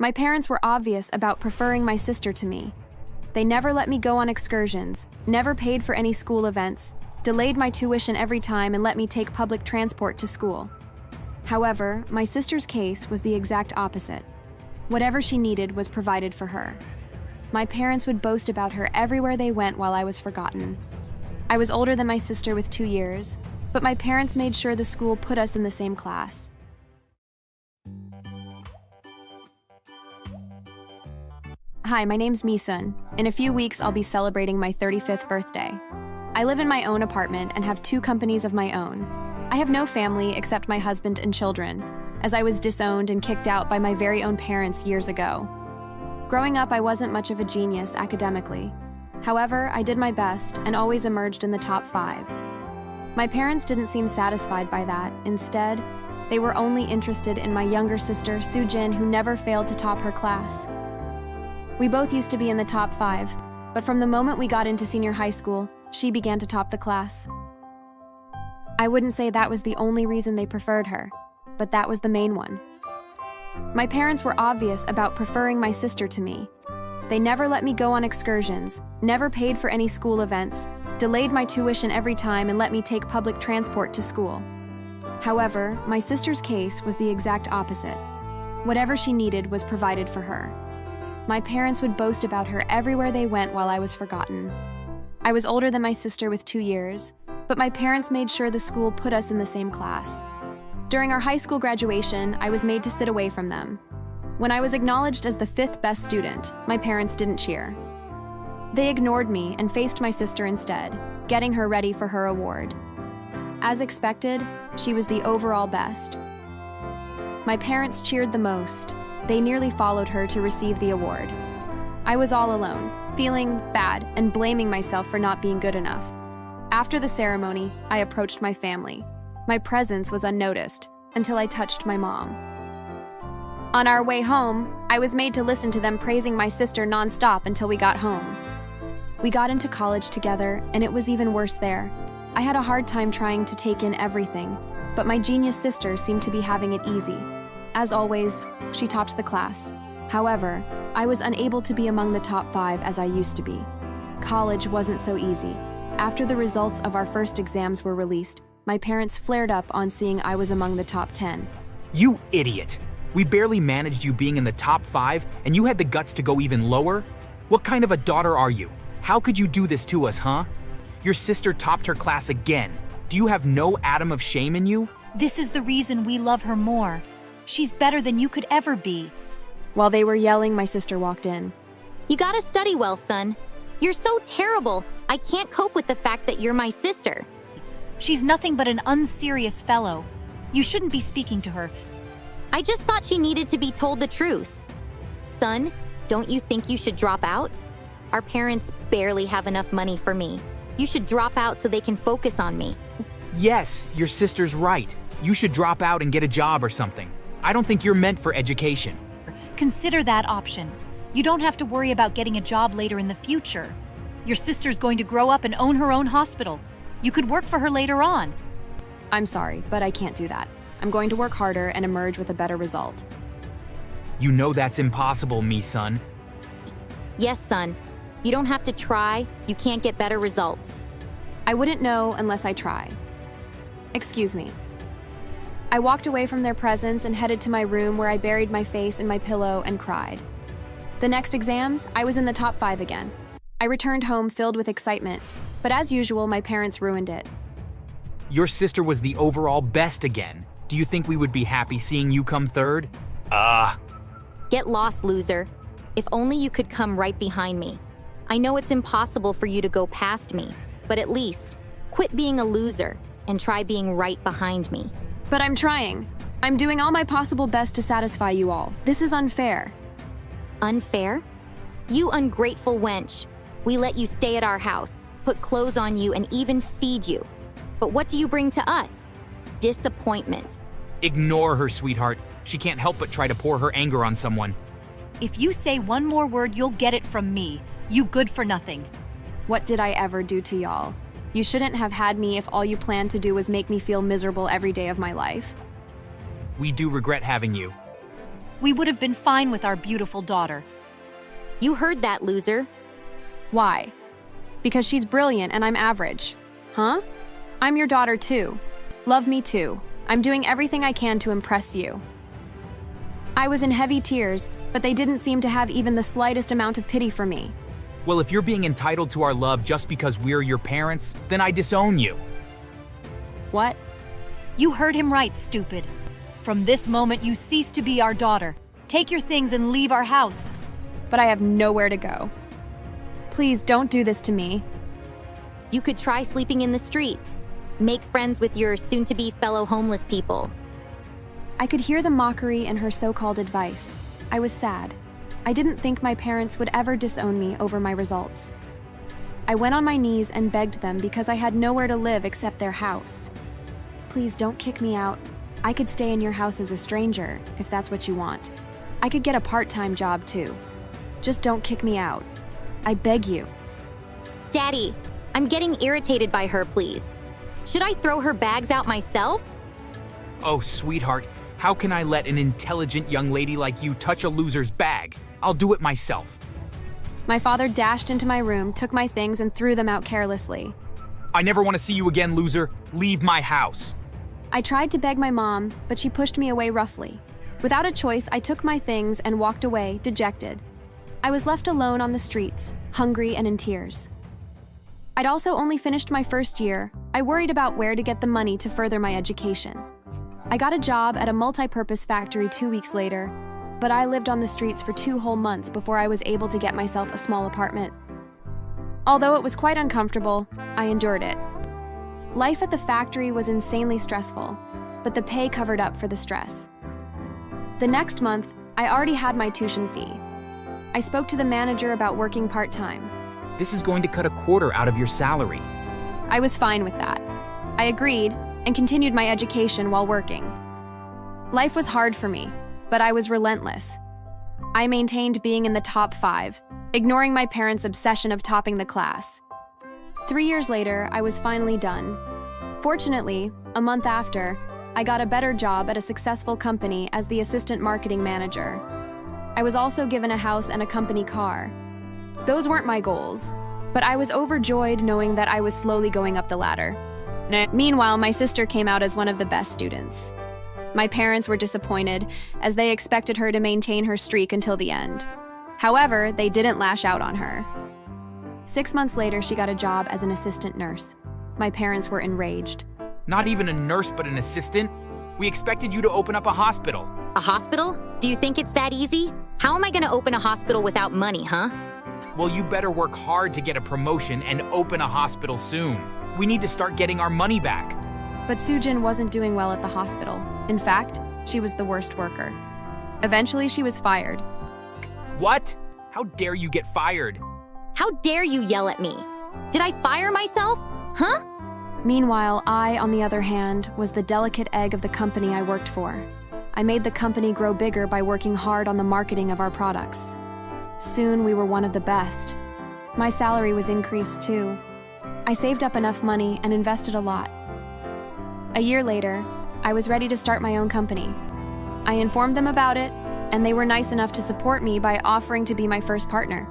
My parents were obvious about preferring my sister to me. They never let me go on excursions, never paid for any school events, delayed my tuition every time, and let me take public transport to school. However, my sister's case was the exact opposite. Whatever she needed was provided for her. My parents would boast about her everywhere they went while I was forgotten. I was older than my sister with 2 years, but my parents made sure the school put us in the same class. Hi, my name's Misun. In a few weeks, I'll be celebrating my 35th birthday. I live in my own apartment and have 2 companies of my own. I have no family except my husband and children, as I was disowned and kicked out by my very own parents years ago. Growing up, I wasn't much of a genius academically. However, I did my best and always emerged in the top 5. My parents didn't seem satisfied by that. Instead, they were only interested in my younger sister, Sujin, who never failed to top her class. We both used to be in the top 5, but from the moment we got into senior high school, she began to top the class. I wouldn't say that was the only reason they preferred her, but that was the main one. My parents were obvious about preferring my sister to me. They never let me go on excursions, never paid for any school events, delayed my tuition every time, and let me take public transport to school. However, my sister's case was the exact opposite. Whatever she needed was provided for her. My parents would boast about her everywhere they went while I was forgotten. I was older than my sister with 2 years, but my parents made sure the school put us in the same class. During our high school graduation, I was made to sit away from them. When I was acknowledged as the 5th best student, my parents didn't cheer. They ignored me and faced my sister instead, getting her ready for her award. As expected, she was the overall best. My parents cheered the most. They nearly followed her to receive the award. I was all alone, feeling bad and blaming myself for not being good enough. After the ceremony, I approached my family. My presence was unnoticed until I touched my mom. On our way home, I was made to listen to them praising my sister nonstop until we got home. We got into college together, and it was even worse there. I had a hard time trying to take in everything, but my genius sister seemed to be having it easy. As always, she topped the class. However, I was unable to be among the top 5 as I used to be. College wasn't so easy. After the results of our first exams were released, my parents flared up on seeing I was among the top 10. You idiot! We barely managed you being in the top 5, and you had the guts to go even lower? What kind of a daughter are you? How could you do this to us, huh? Your sister topped her class again. Do you have no atom of shame in you? This is the reason we love her more. She's better than you could ever be. While they were yelling, my sister walked in. You gotta study well, son. You're so terrible. I can't cope with the fact that you're my sister. She's nothing but an unserious fellow. You shouldn't be speaking to her. I just thought she needed to be told the truth. Son, don't you think you should drop out? Our parents barely have enough money for me. You should drop out so they can focus on me. Yes, your sister's right. You should drop out and get a job or something. I don't think you're meant for education. Consider that option. You don't have to worry about getting a job later in the future. Your sister's going to grow up and own her own hospital. You could work for her later on. I'm sorry, but I can't do that. I'm going to work harder and emerge with a better result. You know that's impossible, me son. Yes, son. You don't have to try. You can't get better results. I wouldn't know unless I try. Excuse me. I walked away from their presence and headed to my room, where I buried my face in my pillow and cried. The next exams, I was in the top 5 again. I returned home filled with excitement, but as usual, my parents ruined it. Your sister was the overall best again. Do you think we would be happy seeing you come 3rd? Get lost, loser. If only you could come right behind me. I know it's impossible for you to go past me, but at least quit being a loser and try being right behind me. But I'm trying. I'm doing all my possible best to satisfy you all. This is unfair. Unfair? You ungrateful wench. We let you stay at our house, put clothes on you, and even feed you. But what do you bring to us? Disappointment. Ignore her, sweetheart. She can't help but try to pour her anger on someone. If you say one more word, you'll get it from me. You good for nothing. What did I ever do to y'all? You shouldn't have had me if all you planned to do was make me feel miserable every day of my life. We do regret having you. we would have been fine with our beautiful daughter. You heard that, loser. Why? Because she's brilliant and I'm average. Huh? I'm your daughter too. Love me too. I'm doing everything I can to impress you. I was in heavy tears, but they didn't seem to have even the slightest amount of pity for me. Well, if you're being entitled to our love just because we're your parents, then I disown you. What? You heard him right, stupid. From this moment, you cease to be our daughter. Take your things and leave our house. But I have nowhere to go. Please don't do this to me. You could try sleeping in the streets. Make friends with your soon-to-be fellow homeless people. I could hear the mockery in her so-called advice. I was sad. I didn't think my parents would ever disown me over my results. I went on my knees and begged them because I had nowhere to live except their house. Please don't kick me out. I could stay in your house as a stranger, if that's what you want. I could get a part-time job too. Just don't kick me out. I beg you. Daddy, I'm getting irritated by her, please. Should I throw her bags out myself? Oh, sweetheart, how can I let an intelligent young lady like you touch a loser's bag? I'll do it myself. My father dashed into my room, took my things, and threw them out carelessly. I never want to see you again, loser. Leave my house. I tried to beg my mom, but she pushed me away roughly. Without a choice, I took my things and walked away, dejected. I was left alone on the streets, hungry and in tears. I'd also only finished my first year. I worried about where to get the money to further my education. I got a job at a multi-purpose factory 2 weeks later, but I lived on the streets for 2 whole months before I was able to get myself a small apartment. Although it was quite uncomfortable, I endured it. Life at the factory was insanely stressful, but the pay covered up for the stress. The next month, I already had my tuition fee. I spoke to the manager about working part-time. This is going to cut a quarter out of your salary. I was fine with that. I agreed and continued my education while working. Life was hard for me, but I was relentless. I maintained being in the top 5, ignoring my parents' obsession of topping the class. 3 years later, I was finally done. Fortunately, a month after, I got a better job at a successful company as the assistant marketing manager. I was also given a house and a company car. Those weren't my goals, but I was overjoyed knowing that I was slowly going up the ladder. Meanwhile, my sister came out as one of the best students. My parents were disappointed, as they expected her to maintain her streak until the end. However, they didn't lash out on her. 6 months later, she got a job as an assistant nurse. My parents were enraged. Not even a nurse, but an assistant? We expected you to open up a hospital. A hospital? Do you think it's that easy? How am I going to open a hospital without money, huh? Well, you better work hard to get a promotion and open a hospital soon. We need to start getting our money back. But Sujin wasn't doing well at the hospital. In fact, she was the worst worker. Eventually, she was fired. What? How dare you get fired? How dare you yell at me? Did I fire myself? Huh? Meanwhile, I, on the other hand, was the delicate egg of the company I worked for. I made the company grow bigger by working hard on the marketing of our products. Soon, we were one of the best. My salary was increased too. I saved up enough money and invested a lot. A year later, I was ready to start my own company. I informed them about it, and they were nice enough to support me by offering to be my first partner.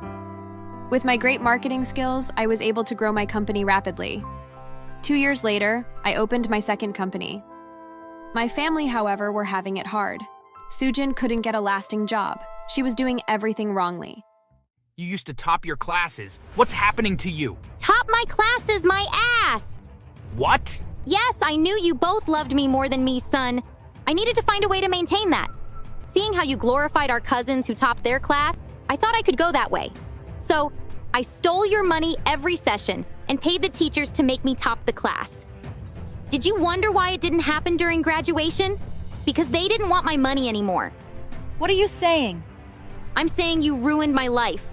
With my great marketing skills, I was able to grow my company rapidly. 2 years later, I opened my second company. My family, however, were having it hard. Sujin couldn't get a lasting job. She was doing everything wrongly. You used to top your classes. What's happening to you? Top my classes, my ass! What? Yes, I knew you both loved me more than me, son. I needed to find a way to maintain that. Seeing how you glorified our cousins who topped their class, I thought I could go that way. So, I stole your money every session and paid the teachers to make me top the class. Did you wonder why it didn't happen during graduation? Because they didn't want my money anymore. What are you saying? I'm saying you ruined my life.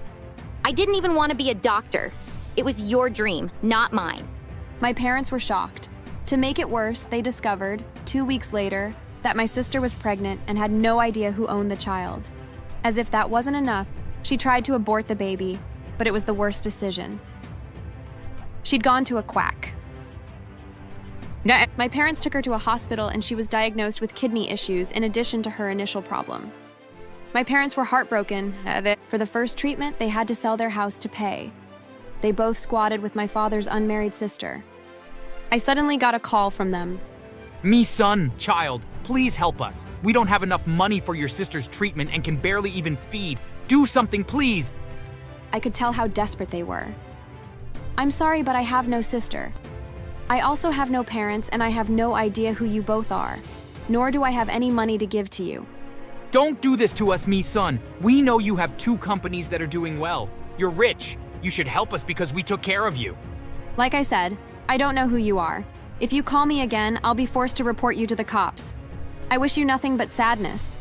I didn't even want to be a doctor. It was your dream, not mine. My parents were shocked. To make it worse, they discovered, 2 weeks later, that my sister was pregnant and had no idea who owned the child. As if that wasn't enough, she tried to abort the baby, but it was the worst decision. She'd gone to a quack. My parents took her to a hospital and she was diagnosed with kidney issues in addition to her initial problem. My parents were heartbroken. For the first treatment, they had to sell their house to pay. They both squatted with my father's unmarried sister. I suddenly got a call from them. Me son, child, please help us. We don't have enough money for your sister's treatment and can barely even feed. Do something, please. I could tell how desperate they were. I'm sorry, but I have no sister. I also have no parents, and I have no idea who you both are. Nor do I have any money to give to you. Don't do this to us, me son. We know you have 2 companies that are doing well. You're rich. You should help us because we took care of you. Like I said, I don't know who you are. If you call me again, I'll be forced to report you to the cops. I wish you nothing but sadness.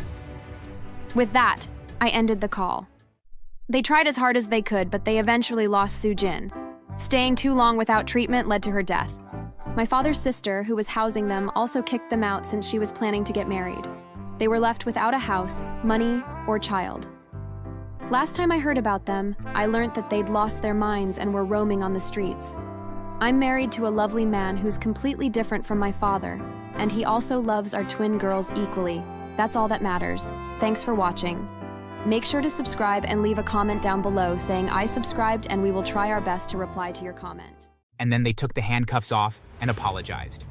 With that, I ended the call. They tried as hard as they could, but they eventually lost Soo-jin. Staying too long without treatment led to her death. My father's sister, who was housing them, also kicked them out since she was planning to get married. They were left without a house, money, or child. Last time I heard about them, I learned that they'd lost their minds and were roaming on the streets. I'm married to a lovely man who's completely different from my father, and he also loves our twin girls equally. That's all that matters. Thanks for watching. Make sure to subscribe and leave a comment down below saying I subscribed, and we will try our best to reply to your comment. And then they took the handcuffs off and apologized.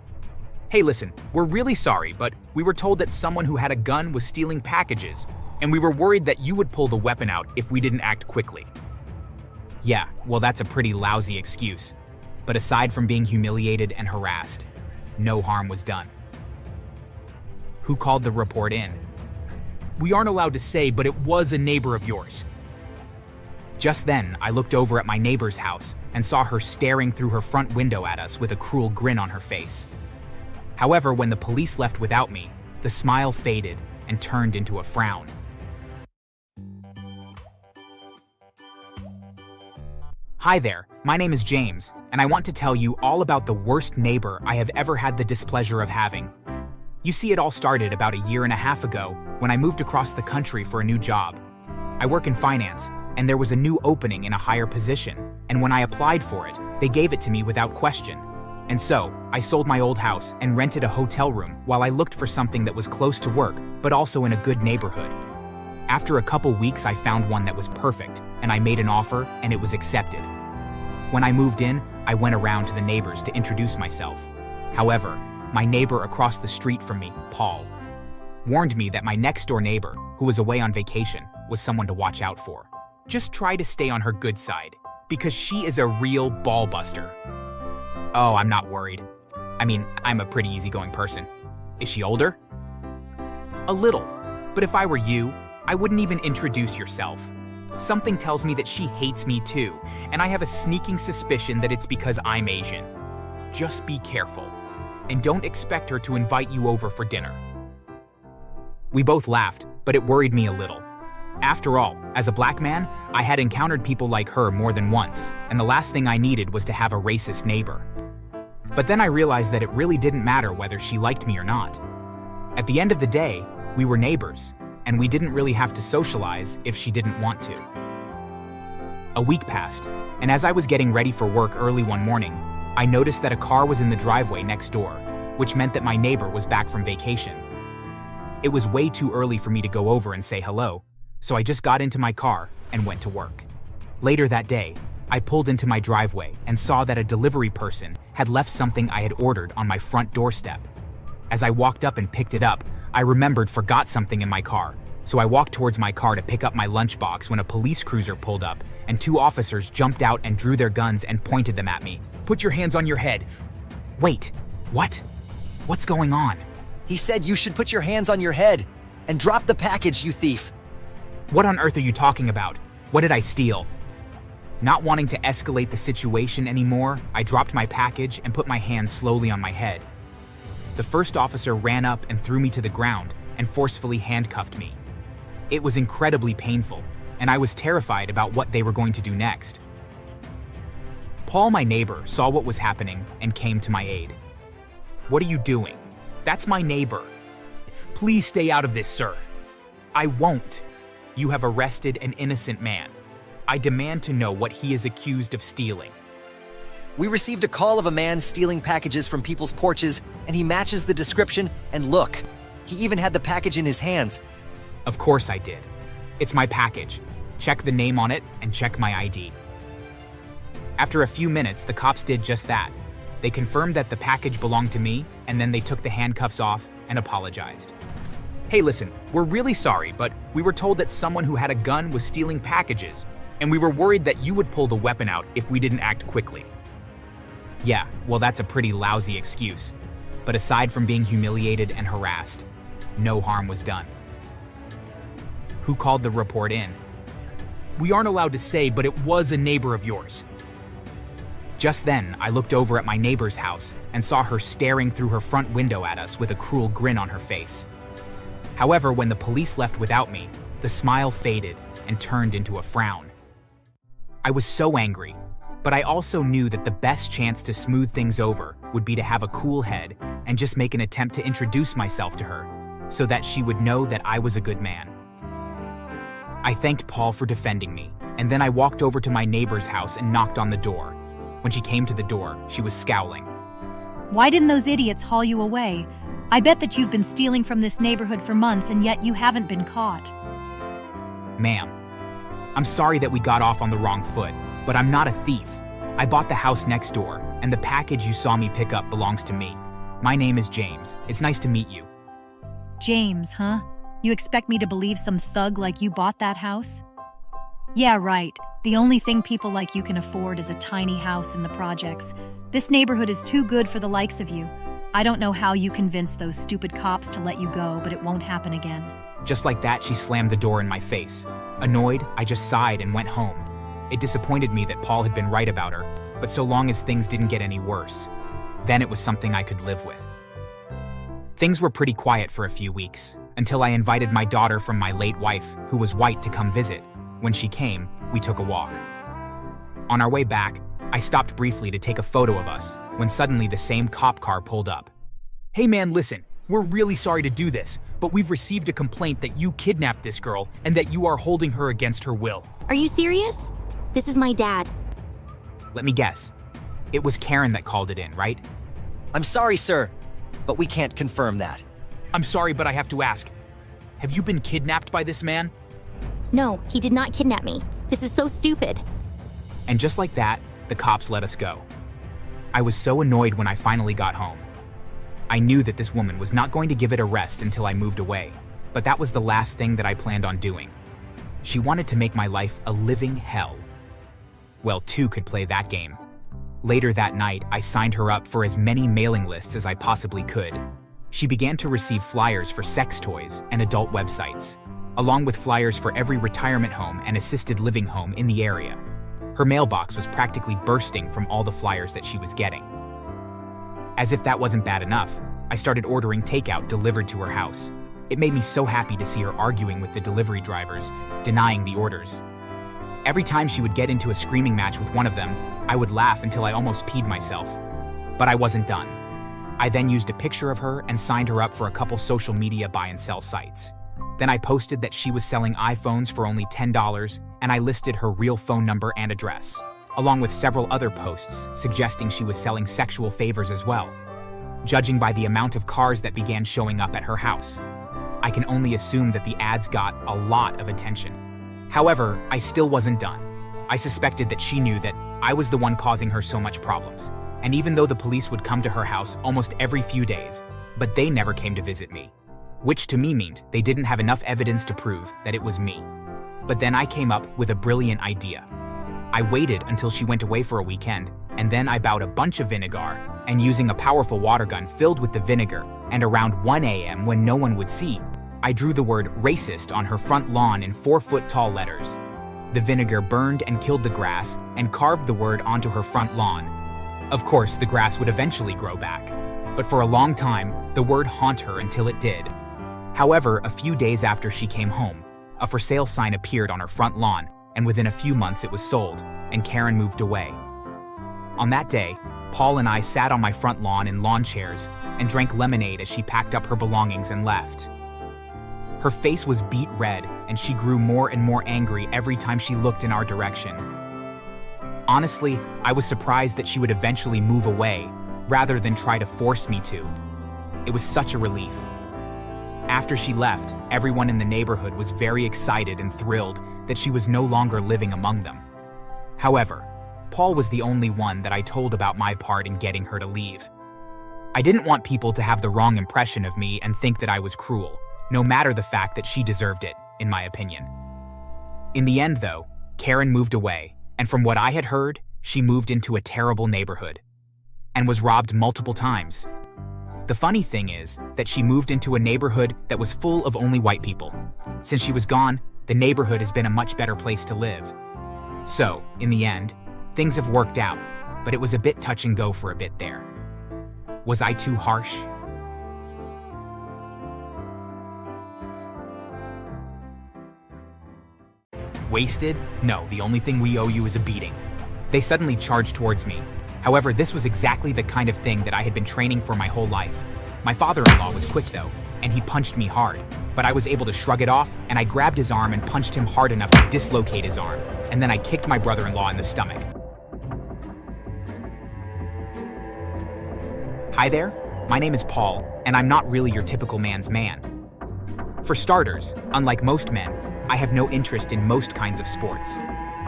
Hey, listen, we're really sorry, but we were told that someone who had a gun was stealing packages, and we were worried that you would pull the weapon out if we didn't act quickly. Yeah, well, that's a pretty lousy excuse. But aside from being humiliated and harassed, no harm was done. Who called the report in? We aren't allowed to say, but it was a neighbor of yours. Just then, I looked over at my neighbor's house and saw her staring through her front window at us with a cruel grin on her face. However, when the police left without me, the smile faded and turned into a frown. Hi there, my name is James, and I want to tell you all about the worst neighbor I have ever had the displeasure of having. You see, it all started about a year and a half ago when I moved across the country for a new job. I work in finance, and there was a new opening in a higher position, and when I applied for it, they gave it to me without question. And so, I sold my old house and rented a hotel room while I looked for something that was close to work, but also in a good neighborhood. After a couple weeks, I found one that was perfect, and I made an offer, and it was accepted. When I moved in, I went around to the neighbors to introduce myself. However, my neighbor across the street from me, Paul, warned me that my next-door neighbor, who was away on vacation, was someone to watch out for. Just try to stay on her good side, because she is a real ball-buster. Oh, I'm not worried. I mean, I'm a pretty easygoing person. Is she older? A little, but if I were you, I wouldn't even introduce yourself. Something tells me that she hates me too, and I have a sneaking suspicion that it's because I'm Asian. Just be careful, and don't expect her to invite you over for dinner. We both laughed, but it worried me a little. After all, as a black man, I had encountered people like her more than once, and the last thing I needed was to have a racist neighbor. But then I realized that it really didn't matter whether she liked me or not. At the end of the day, we were neighbors, and we didn't really have to socialize if she didn't want to. A week passed, and as I was getting ready for work early one morning, I noticed that a car was in the driveway next door, which meant that my neighbor was back from vacation. It was way too early for me to go over and say hello, so I just got into my car and went to work. Later that day, I pulled into my driveway and saw that a delivery person had left something I had ordered on my front doorstep. As I walked up and picked it up, I forgot something in my car, so I walked towards my car to pick up my lunchbox when a police cruiser pulled up and 2 officers jumped out and drew their guns and pointed them at me. Put your hands on your head. Wait, what? What's going on? He said you should put your hands on your head and drop the package, you thief. What on earth are you talking about? What did I steal? Not wanting to escalate the situation anymore, I dropped my package and put my hands slowly on my head. The first officer ran up and threw me to the ground and forcefully handcuffed me. It was incredibly painful, and I was terrified about what they were going to do next. Paul, my neighbor, saw what was happening and came to my aid. What are you doing? That's my neighbor. Please stay out of this, sir. I won't. You have arrested an innocent man. I demand to know what he is accused of stealing. We received a call of a man stealing packages from people's porches, and he matches the description, and look, he even had the package in his hands. Of course I did. It's my package. Check the name on it and check my ID. After a few minutes, the cops did just that. They confirmed that the package belonged to me, and then they took the handcuffs off and apologized. Hey, listen, we're really sorry, but we were told that someone who had a gun was stealing packages, and we were worried that you would pull the weapon out if we didn't act quickly. Yeah, well, that's a pretty lousy excuse. But aside from being humiliated and harassed, no harm was done. Who called the report in? We aren't allowed to say, but it was a neighbor of yours. Just then, I looked over at my neighbor's house and saw her staring through her front window at us with a cruel grin on her face. However, when the police left without me, the smile faded and turned into a frown. I was so angry, but I also knew that the best chance to smooth things over would be to have a cool head and just make an attempt to introduce myself to her so that she would know that I was a good man. I thanked Paul for defending me, and then I walked over to my neighbor's house and knocked on the door. When she came to the door, she was scowling. Why didn't those idiots haul you away? I bet that you've been stealing from this neighborhood for months and yet you haven't been caught. Ma'am, I'm sorry that we got off on the wrong foot, but I'm not a thief. I bought the house next door, and the package you saw me pick up belongs to me. My name is James. It's nice to meet you. James, huh? You expect me to believe some thug like you bought that house? Yeah, right. The only thing people like you can afford is a tiny house in the projects. This neighborhood is too good for the likes of you. I don't know how you convinced those stupid cops to let you go, but it won't happen again. Just like that, she slammed the door in my face. Annoyed, I just sighed and went home. It disappointed me that Paul had been right about her, but so long as things didn't get any worse, then it was something I could live with. Things were pretty quiet for a few weeks, until I invited my daughter from my late wife, who was white, to come visit. When she came, we took a walk. On our way back, I stopped briefly to take a photo of us, when suddenly the same cop car pulled up. Hey man, listen, we're really sorry to do this, but we've received a complaint that you kidnapped this girl and that you are holding her against her will. Are you serious? This is my dad. Let me guess. It was Karen that called it in, right? I'm sorry, sir, but we can't confirm that. I'm sorry, but I have to ask. Have you been kidnapped by this man? No, he did not kidnap me. This is so stupid. And just like that, the cops let us go. I was so annoyed when I finally got home. I knew that this woman was not going to give it a rest until I moved away, but that was the last thing that I planned on doing. She wanted to make my life a living hell. Well, two could play that game. Later that night, I signed her up for as many mailing lists as I possibly could. She began to receive flyers for sex toys and adult websites, along with flyers for every retirement home and assisted living home in the area. Her mailbox was practically bursting from all the flyers that she was getting. As if that wasn't bad enough, I started ordering takeout delivered to her house. It made me so happy to see her arguing with the delivery drivers, denying the orders. Every time she would get into a screaming match with one of them, I would laugh until I almost peed myself. But I wasn't done. I then used a picture of her and signed her up for a couple social media buy and sell sites. Then I posted that she was selling iPhones for only $10, and I listed her real phone number and address, along with several other posts suggesting she was selling sexual favors as well. Judging by the amount of cars that began showing up at her house, I can only assume that the ads got a lot of attention. However, I still wasn't done. I suspected that she knew that I was the one causing her so much problems, and even though the police would come to her house almost every few days, but they never came to visit me, which to me meant they didn't have enough evidence to prove that it was me. But then I came up with a brilliant idea. I waited until she went away for a weekend, and then I bought a bunch of vinegar, and using a powerful water gun filled with the vinegar, and around 1 a.m. when no one would see, I drew the word racist on her front lawn in 4-foot-tall letters. The vinegar burned and killed the grass and carved the word onto her front lawn. Of course, the grass would eventually grow back, but for a long time, the word haunted her until it did. However, a few days after she came home, a for sale sign appeared on her front lawn, and within a few months it was sold, and Karen moved away. On that day, Paul and I sat on my front lawn in lawn chairs and drank lemonade as she packed up her belongings and left. Her face was beet red, and she grew more and more angry every time she looked in our direction. Honestly, I was surprised that she would eventually move away, rather than try to force me to. It was such a relief. After she left, everyone in the neighborhood was very excited and thrilled that she was no longer living among them. However, Paul was the only one that I told about my part in getting her to leave. I didn't want people to have the wrong impression of me and think that I was cruel, no matter the fact that she deserved it, in my opinion. In the end, though, Karen moved away, and from what I had heard, she moved into a terrible neighborhood and was robbed multiple times. The funny thing is that she moved into a neighborhood that was full of only white people. Since she was gone, the neighborhood has been a much better place to live. So, in the end, things have worked out, but it was a bit touch and go for a bit there. Was I too harsh? Wasted? No, the only thing we owe you is a beating. They suddenly charged towards me. However, this was exactly the kind of thing that I had been training for my whole life. My father-in-law was quick though, and he punched me hard. But I was able to shrug it off, and I grabbed his arm and punched him hard enough to dislocate his arm. And then I kicked my brother-in-law in the stomach. Hi there, my name is Paul, and I'm not really your typical man's man. For starters, unlike most men, I have no interest in most kinds of sports.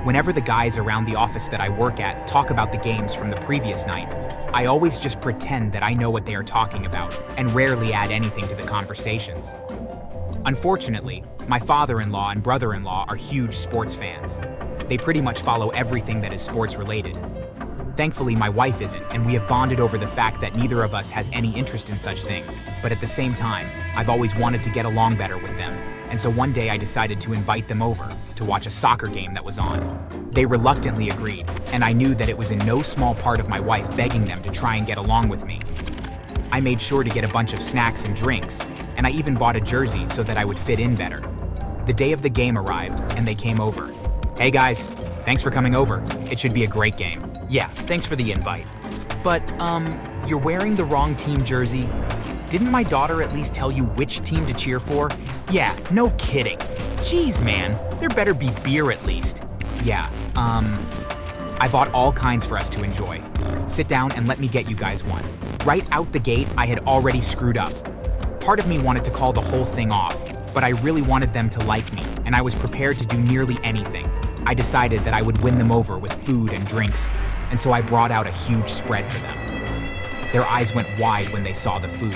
Whenever the guys around the office that I work at talk about the games from the previous night, I always just pretend that I know what they are talking about and rarely add anything to the conversations. Unfortunately, my father-in-law and brother-in-law are huge sports fans. They pretty much follow everything that is sports related. Thankfully, my wife isn't, and we have bonded over the fact that neither of us has any interest in such things. But at the same time, I've always wanted to get along better with them. And so one day I decided to invite them over to watch a soccer game that was on. They reluctantly agreed, and I knew that it was in no small part of my wife begging them to try and get along with me. I made sure to get a bunch of snacks and drinks, and I even bought a jersey so that I would fit in better. The day of the game arrived, and they came over. Hey guys, thanks for coming over. It should be a great game. Yeah, thanks for the invite. But, you're wearing the wrong team jersey. Didn't my daughter at least tell you which team to cheer for? Yeah, no kidding. Jeez, man, there better be beer at least. Yeah, I bought all kinds for us to enjoy. Sit down and let me get you guys one. Right out the gate, I had already screwed up. Part of me wanted to call the whole thing off, but I really wanted them to like me, and I was prepared to do nearly anything. I decided that I would win them over with food and drinks, and so I brought out a huge spread for them. Their eyes went wide when they saw the food.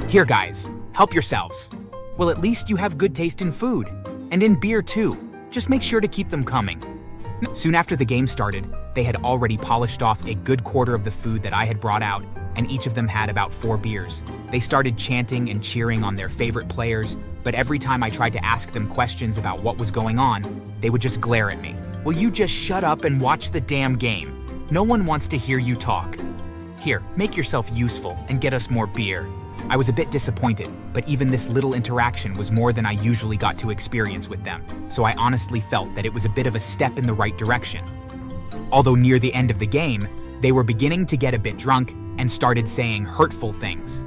Here guys, help yourselves. Well, at least you have good taste in food, and in beer too. Just make sure to keep them coming. Soon after the game started, they had already polished off a good quarter of the food that I had brought out, and each of them had about 4 beers. They started chanting and cheering on their favorite players, but every time I tried to ask them questions about what was going on, they would just glare at me. Will you just shut up and watch the damn game? No one wants to hear you talk. Here, make yourself useful and get us more beer. I was a bit disappointed, but even this little interaction was more than I usually got to experience with them, so I honestly felt that it was a bit of a step in the right direction. Although near the end of the game, they were beginning to get a bit drunk and started saying hurtful things.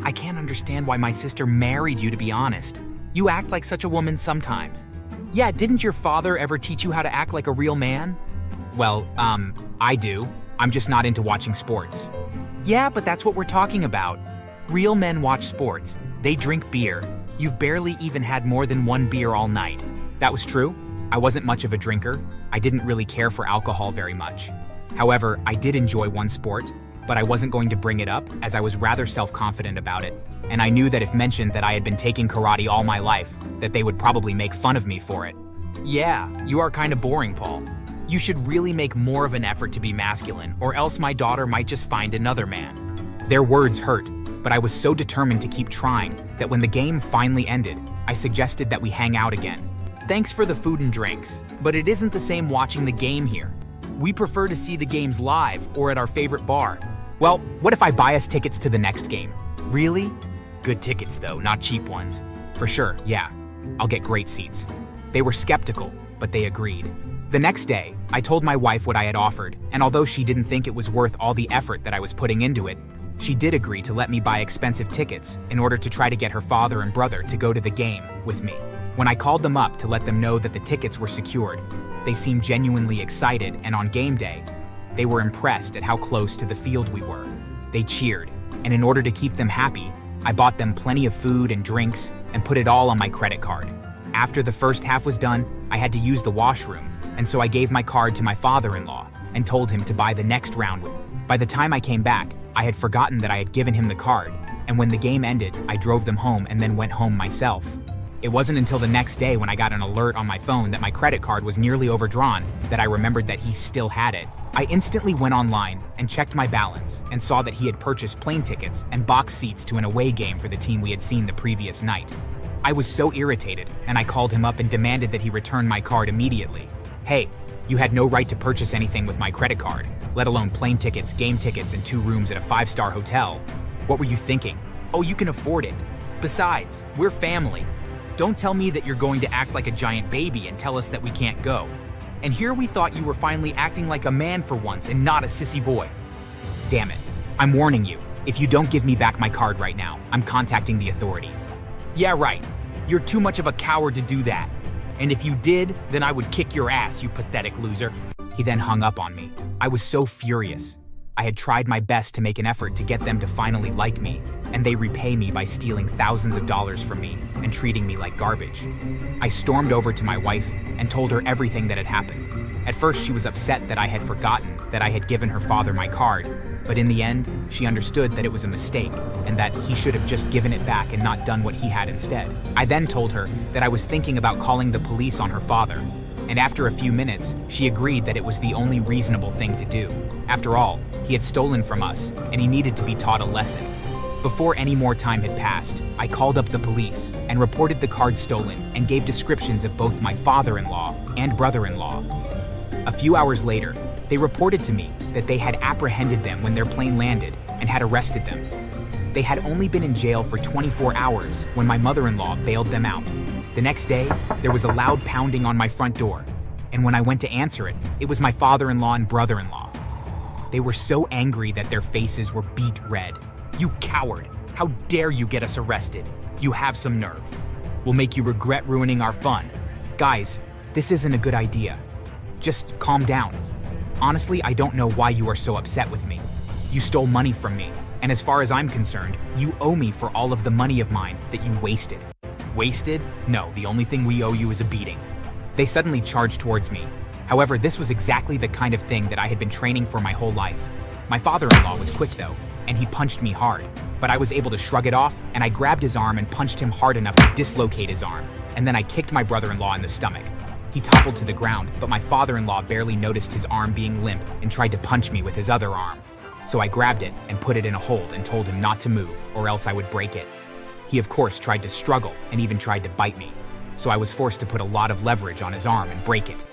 I can't understand why my sister married you, to be honest. You act like such a woman sometimes. Yeah, didn't your father ever teach you how to act like a real man? Well, I do. I'm just not into watching sports. Yeah, but that's what we're talking about. Real men watch sports. They drink beer. You've barely even had more than 1 beer all night. That was true. I wasn't much of a drinker. I didn't really care for alcohol very much. However, I did enjoy one sport, but I wasn't going to bring it up as I was rather self-confident about it, and I knew that if mentioned that I had been taking karate all my life, that they would probably make fun of me for it. Yeah, you are kind of boring, Paul. You should really make more of an effort to be masculine, or else my daughter might just find another man. Their words hurt, but I was so determined to keep trying that when the game finally ended, I suggested that we hang out again. Thanks for the food and drinks, but it isn't the same watching the game here. We prefer to see the games live or at our favorite bar. Well, what if I buy us tickets to the next game? Really? Good tickets though, not cheap ones. For sure, yeah. I'll get great seats. They were skeptical, but they agreed. The next day, I told my wife what I had offered, and although she didn't think it was worth all the effort that I was putting into it, she did agree to let me buy expensive tickets in order to try to get her father and brother to go to the game with me. When I called them up to let them know that the tickets were secured, they seemed genuinely excited, and on game day, they were impressed at how close to the field we were. They cheered, and in order to keep them happy, I bought them plenty of food and drinks and put it all on my credit card. After the first half was done, I had to use the washroom, and so I gave my card to my father-in-law and told him to buy the next round with me. By the time I came back, I had forgotten that I had given him the card, and when the game ended, I drove them home and then went home myself. It wasn't until the next day when I got an alert on my phone that my credit card was nearly overdrawn that I remembered that he still had it. I instantly went online and checked my balance and saw that he had purchased plane tickets and box seats to an away game for the team we had seen the previous night. I was so irritated, and I called him up and demanded that he return my card immediately. Hey, you had no right to purchase anything with my credit card, let alone plane tickets, game tickets, and 2 rooms at a 5-star hotel. What were you thinking? Oh, you can afford it. Besides, we're family. Don't tell me that you're going to act like a giant baby and tell us that we can't go. And here we thought you were finally acting like a man for once and not a sissy boy. Damn it. I'm warning you. If you don't give me back my card right now, I'm contacting the authorities. Yeah, right. You're too much of a coward to do that. And if you did, then I would kick your ass, you pathetic loser. He then hung up on me. I was so furious. I had tried my best to make an effort to get them to finally like me, and they repay me by stealing thousands of dollars from me and treating me like garbage. I stormed over to my wife and told her everything that had happened. At first, she was upset that I had forgotten that I had given her father my card, but in the end, she understood that it was a mistake and that he should have just given it back and not done what he had instead. I then told her that I was thinking about calling the police on her father, and after a few minutes, she agreed that it was the only reasonable thing to do. After all, he had stolen from us, and he needed to be taught a lesson. Before any more time had passed, I called up the police and reported the card stolen and gave descriptions of both my father-in-law and brother-in-law. A few hours later, they reported to me that they had apprehended them when their plane landed and had arrested them. They had only been in jail for 24 hours when my mother-in-law bailed them out. The next day, there was a loud pounding on my front door, and when I went to answer it, it was my father-in-law and brother-in-law. They were so angry that their faces were beet red. You coward! How dare you get us arrested? You have some nerve. We'll make you regret ruining our fun. Guys, this isn't a good idea. Just calm down. Honestly, I don't know why you are so upset with me. You stole money from me, and as far as I'm concerned, you owe me for all of the money of mine that you wasted. Wasted? No, the only thing we owe you is a beating. They suddenly charged towards me. However, this was exactly the kind of thing that I had been training for my whole life. My father-in-law was quick though, and he punched me hard, but I was able to shrug it off, and I grabbed his arm and punched him hard enough to dislocate his arm, and then I kicked my brother-in-law in the stomach. He toppled to the ground, but my father-in-law barely noticed his arm being limp and tried to punch me with his other arm. So I grabbed it and put it in a hold and told him not to move, or else I would break it. He of course tried to struggle and even tried to bite me, so I was forced to put a lot of leverage on his arm and break it.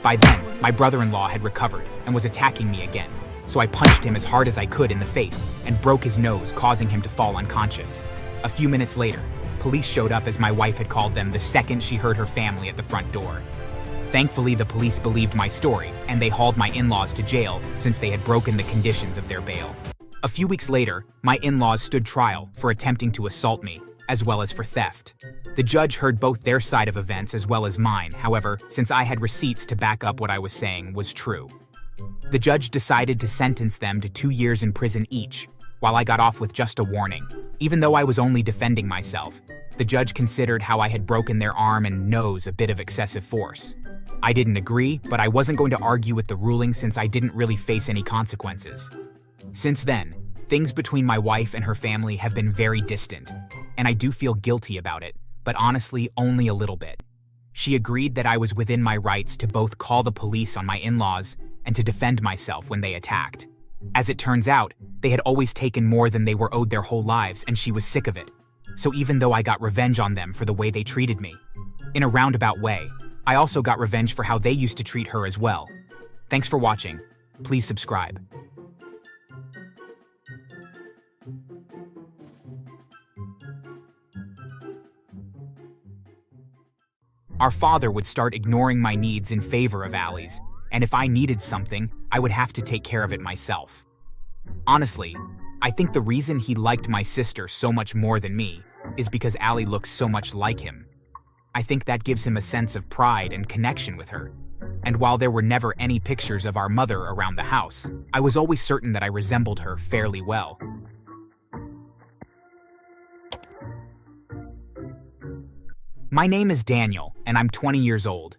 By then, my brother-in-law had recovered and was attacking me again, so I punched him as hard as I could in the face and broke his nose, causing him to fall unconscious. A few minutes later, police showed up as my wife had called them the second she heard her family at the front door. Thankfully, the police believed my story, and they hauled my in-laws to jail since they had broken the conditions of their bail. A few weeks later, my in-laws stood trial for attempting to assault me, as well as for theft. The judge heard both their side of events as well as mine, however, since I had receipts to back up what I was saying was true. The judge decided to sentence them to 2 years in prison each, while I got off with just a warning. Even though I was only defending myself, the judge considered how I had broken their arm and nose a bit of excessive force. I didn't agree, but I wasn't going to argue with the ruling since I didn't really face any consequences. Since then, things between my wife and her family have been very distant, and I do feel guilty about it, but honestly, only a little bit. She agreed that I was within my rights to both call the police on my in-laws and to defend myself when they attacked. As it turns out, they had always taken more than they were owed their whole lives, and she was sick of it. So even though I got revenge on them for the way they treated me, in a roundabout way, I also got revenge for how they used to treat her as well. Thanks for watching. Please subscribe. Our father would start ignoring my needs in favor of Allie's, and if I needed something, I would have to take care of it myself. Honestly, I think the reason he liked my sister so much more than me is because Allie looks so much like him. I think that gives him a sense of pride and connection with her. And while there were never any pictures of our mother around the house, I was always certain that I resembled her fairly well. My name is Daniel, and I'm 20 years old.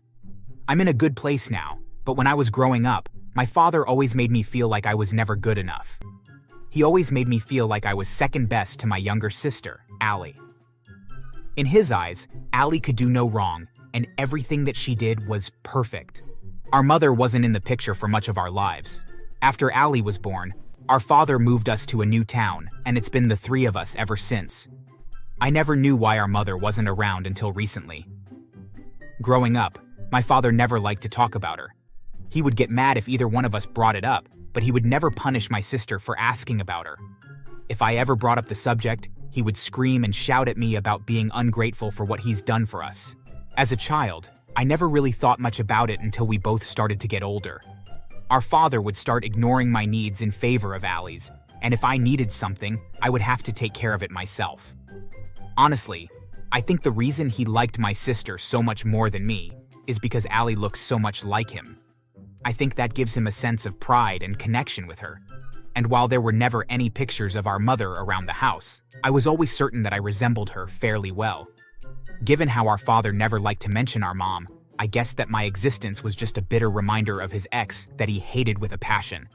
I'm in a good place now, but when I was growing up, my father always made me feel like I was never good enough. He always made me feel like I was second best to my younger sister, Allie. In his eyes, Allie could do no wrong, and everything that she did was perfect. Our mother wasn't in the picture for much of our lives. After Allie was born, our father moved us to a new town, and it's been the three of us ever since. I never knew why our mother wasn't around until recently. Growing up, my father never liked to talk about her. He would get mad if either one of us brought it up, but he would never punish my sister for asking about her. If I ever brought up the subject, he would scream and shout at me about being ungrateful for what he's done for us. As a child, I never really thought much about it until we both started to get older. Our father would start ignoring my needs in favor of Allie's, and if I needed something, I would have to take care of it myself. Honestly, I think the reason he liked my sister so much more than me is because Allie looks so much like him. I think that gives him a sense of pride and connection with her. And while there were never any pictures of our mother around the house, I was always certain that I resembled her fairly well. Given how our father never liked to mention our mom, I guessed that my existence was just a bitter reminder of his ex that he hated with a passion.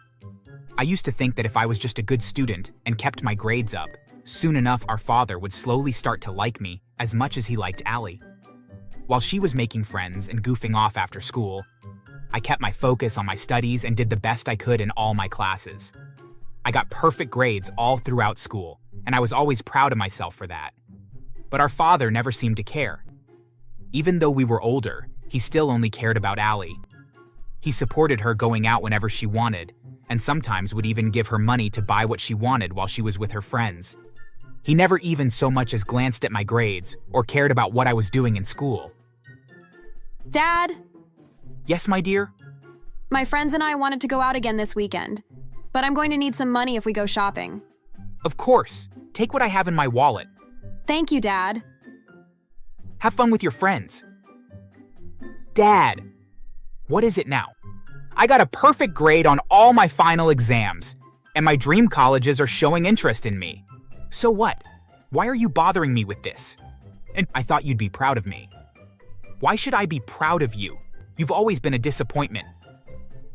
I used to think that if I was just a good student and kept my grades up, soon enough our father would slowly start to like me as much as he liked Allie. While she was making friends and goofing off after school, I kept my focus on my studies and did the best I could in all my classes. I got perfect grades all throughout school, and I was always proud of myself for that. But our father never seemed to care. Even though we were older, he still only cared about Allie. He supported her going out whenever she wanted, and sometimes would even give her money to buy what she wanted while she was with her friends. He never even so much as glanced at my grades or cared about what I was doing in school. Dad, Yes, my dear? my friends and I wanted to go out again this weekend, but I'm going to need some money if we go shopping. Of course. Take what I have in my wallet. Thank you, Dad. Have fun with your friends. Dad, what is it now? I got a perfect grade on all my final exams, and my dream colleges are showing interest in me. So what? Why are you bothering me with this? And I thought you'd be proud of me. Why should I be proud of you? You've always been a disappointment.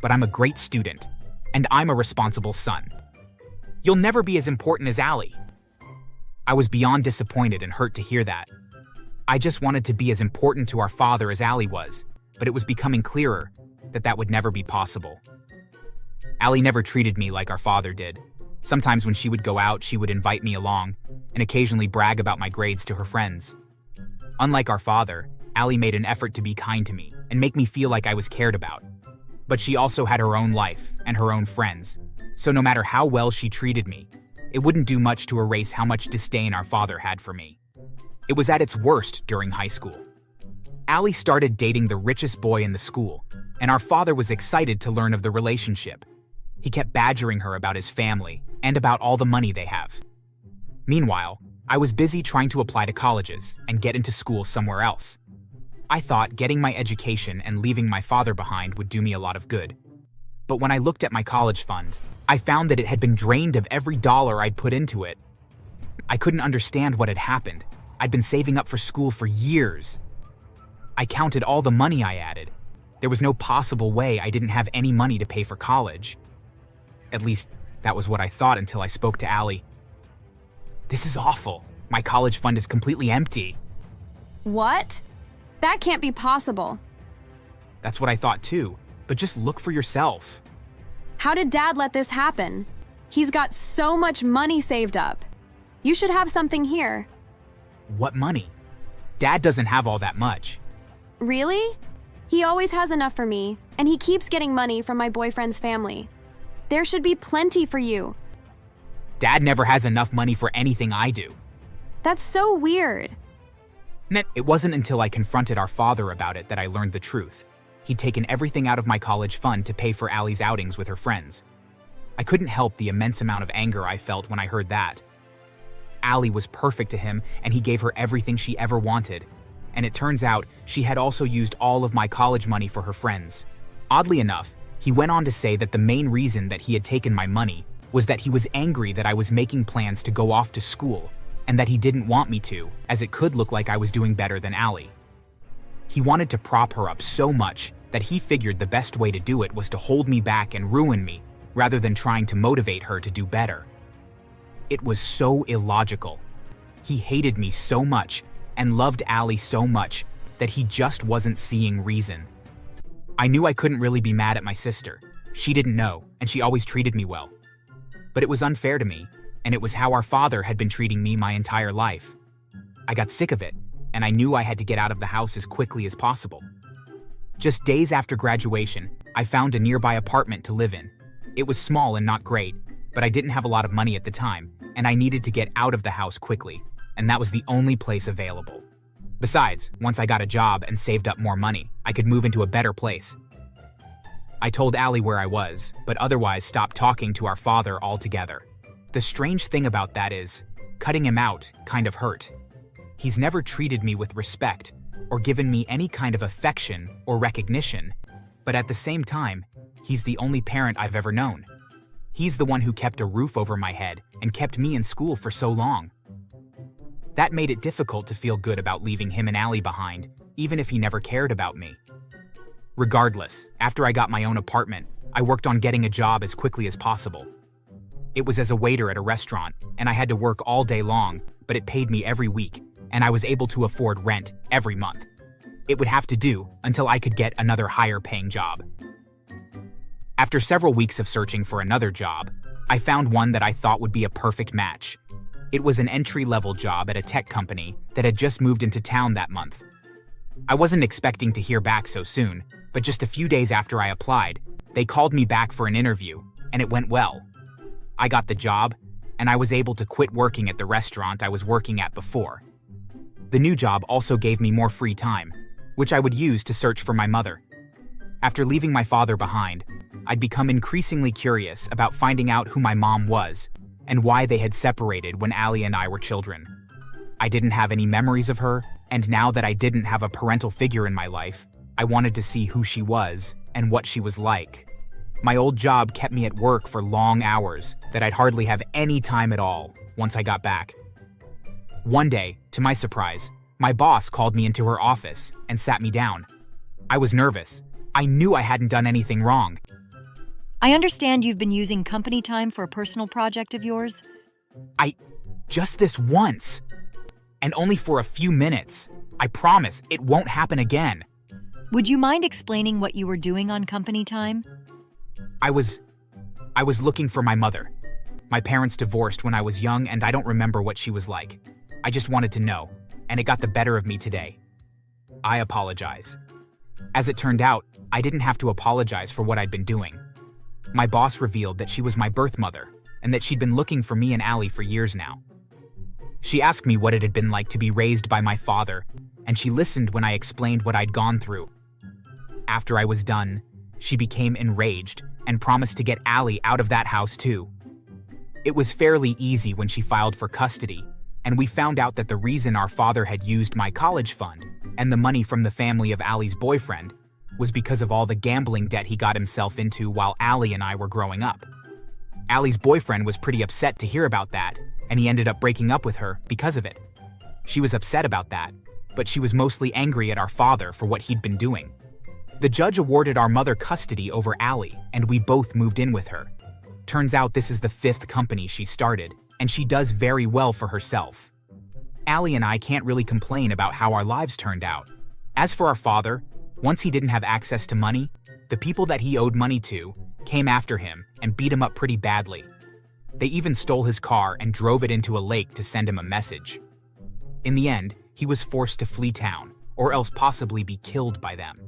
But I'm a great student, and I'm a responsible son. You'll never be as important as Allie. I was beyond disappointed and hurt to hear that. I just wanted to be as important to our father as Allie was, but it was becoming clearer that that would never be possible. Allie never treated me like our father did. Sometimes when she would go out, she would invite me along, and occasionally brag about my grades to her friends. Unlike our father, Allie made an effort to be kind to me and make me feel like I was cared about. But she also had her own life and her own friends, so no matter how well she treated me, it wouldn't do much to erase how much disdain our father had for me. It was at its worst during high school. Allie started dating the richest boy in the school, and our father was excited to learn of the relationship. He kept badgering her about his family and about all the money they have. Meanwhile, I was busy trying to apply to colleges and get into school somewhere else. I thought getting my education and leaving my father behind would do me a lot of good. But when I looked at my college fund, I found that it had been drained of every dollar I'd put into it. I couldn't understand what had happened. I'd been saving up for school for years. I counted all the money I added. There was no possible way I didn't have any money to pay for college. At least, that was what I thought until I spoke to Allie. This is awful. My college fund is completely empty. What? That can't be possible. That's what I thought too, but just look for yourself. How did Dad let this happen? He's got so much money saved up. You should have something here. What money? Dad doesn't have all that much. Really? He always has enough for me, and he keeps getting money from my boyfriend's family. There should be plenty for you. Dad never has enough money for anything I do. That's so weird. It wasn't until I confronted our father about it that I learned the truth. He'd taken everything out of my college fund to pay for Allie's outings with her friends. I couldn't help the immense amount of anger I felt when I heard that. Allie was perfect to him, and he gave her everything she ever wanted. And it turns out she had also used all of my college money for her friends. Oddly enough, he went on to say that the main reason that he had taken my money was that he was angry that I was making plans to go off to school, and that he didn't want me to, as it could look like I was doing better than Allie. He wanted to prop her up so much that he figured the best way to do it was to hold me back and ruin me, rather than trying to motivate her to do better. It was so illogical. He hated me so much and loved Allie so much that he just wasn't seeing reason. I knew I couldn't really be mad at my sister. She didn't know, and she always treated me well. But it was unfair to me, and it was how our father had been treating me my entire life. I got sick of it, and I knew I had to get out of the house as quickly as possible. Just days after graduation, I found a nearby apartment to live in. It was small and not great, but I didn't have a lot of money at the time, and I needed to get out of the house quickly, and that was the only place available. Besides, once I got a job and saved up more money, I could move into a better place. I told Allie where I was, but otherwise stopped talking to our father altogether. The strange thing about that is, cutting him out kind of hurt. He's never treated me with respect or given me any kind of affection or recognition, but at the same time, he's the only parent I've ever known. He's the one who kept a roof over my head and kept me in school for so long. That made it difficult to feel good about leaving him and Allie behind, even if he never cared about me. Regardless, after I got my own apartment, I worked on getting a job as quickly as possible. It was as a waiter at a restaurant, and I had to work all day long, but it paid me every week, and I was able to afford rent every month. It would have to do until I could get another higher-paying job. After several weeks of searching for another job, I found one that I thought would be a perfect match. It was an entry-level job at a tech company that had just moved into town that month. I wasn't expecting to hear back so soon, but just a few days after I applied, they called me back for an interview, and it went well. I got the job, and I was able to quit working at the restaurant I was working at before. The new job also gave me more free time, which I would use to search for my mother. After leaving my father behind, I'd become increasingly curious about finding out who my mom was and why they had separated when Allie and I were children. I didn't have any memories of her, and now that I didn't have a parental figure in my life, I wanted to see who she was and what she was like. My old job kept me at work for long hours that I'd hardly have any time at all once I got back. One day, to my surprise, my boss called me into her office and sat me down. I was nervous. I knew I hadn't done anything wrong. I understand you've been using company time for a personal project of yours. Just this once. And only for a few minutes. I promise it won't happen again. Would you mind explaining what you were doing on company time? I was looking for my mother. My parents divorced when I was young, and I don't remember what she was like. I just wanted to know, and it got the better of me today. I apologize. As it turned out, I didn't have to apologize for what I'd been doing. My boss revealed that she was my birth mother, and that she'd been looking for me and Allie for years now. She asked me what it had been like to be raised by my father, and she listened when I explained what I'd gone through. After I was done, she became enraged and promised to get Allie out of that house too. It was fairly easy when she filed for custody, and we found out that the reason our father had used my college fund and the money from the family of Allie's boyfriend was because of all the gambling debt he got himself into while Allie and I were growing up. Allie's boyfriend was pretty upset to hear about that, and he ended up breaking up with her because of it. She was upset about that, but she was mostly angry at our father for what he'd been doing. The judge awarded our mother custody over Allie, and we both moved in with her. Turns out this is the 5th company she started, and she does very well for herself. Allie and I can't really complain about how our lives turned out. As for our father, once he didn't have access to money, the people that he owed money to came after him and beat him up pretty badly. They even stole his car and drove it into a lake to send him a message. In the end, he was forced to flee town, or else possibly be killed by them.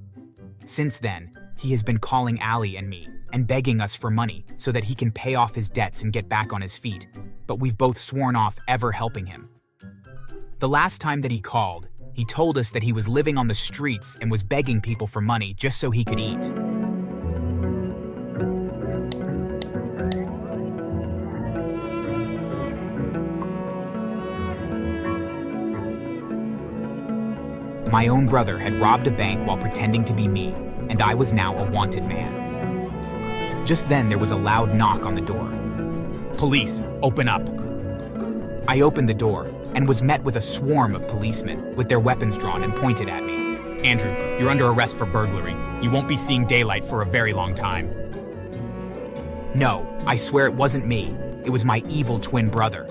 Since then, he has been calling Allie and me and begging us for money so that he can pay off his debts and get back on his feet, but we've both sworn off ever helping him. The last time that he called, he told us that he was living on the streets and was begging people for money just so he could eat. My own brother had robbed a bank while pretending to be me, and I was now a wanted man. Just then, there was a loud knock on the door. "Police, open up." I opened the door and was met with a swarm of policemen with their weapons drawn and pointed at me. Andrew, you're under arrest for burglary. You won't be seeing daylight for a very long time. No, I swear it wasn't me. It was my evil twin brother.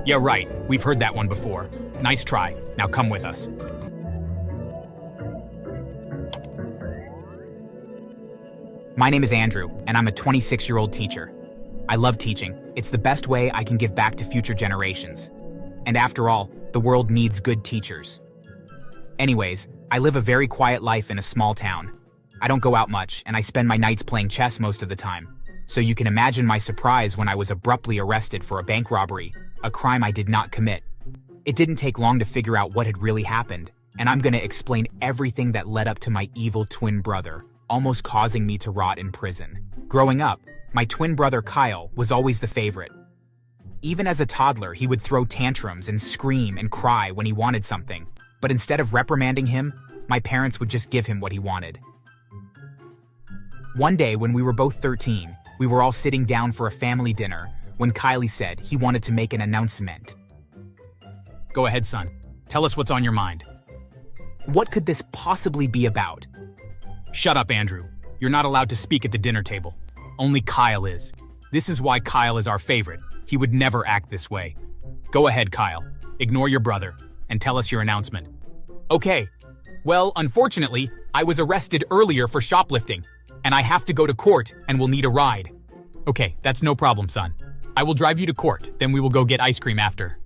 Yeah, right. We've heard that one before. Nice try. Now come with us. My name is Andrew, and I'm a 26-year-old teacher. I love teaching. It's the best way I can give back to future generations. And after all, the world needs good teachers. Anyways, I live a very quiet life in a small town. I don't go out much, and I spend my nights playing chess most of the time. So you can imagine my surprise when I was abruptly arrested for a bank robbery, a crime I did not commit. It didn't take long to figure out what had really happened, and I'm gonna explain everything that led up to my evil twin brother, almost causing me to rot in prison. Growing up, my twin brother Kyle was always the favorite. Even as a toddler, he would throw tantrums and scream and cry when he wanted something, but instead of reprimanding him, my parents would just give him what he wanted. One day when we were both 13, we were all sitting down for a family dinner when Kylie said he wanted to make an announcement. Go ahead, son. Tell us what's on your mind. What could this possibly be about? Shut up, Andrew. You're not allowed to speak at the dinner table. Only Kyle is. This is why Kyle is our favorite. He would never act this way. Go ahead, Kyle. Ignore your brother and tell us your announcement. Okay. Well, unfortunately, I was arrested earlier for shoplifting, and I have to go to court and will need a ride. Okay, that's no problem, son. I will drive you to court, then we will go get ice cream after.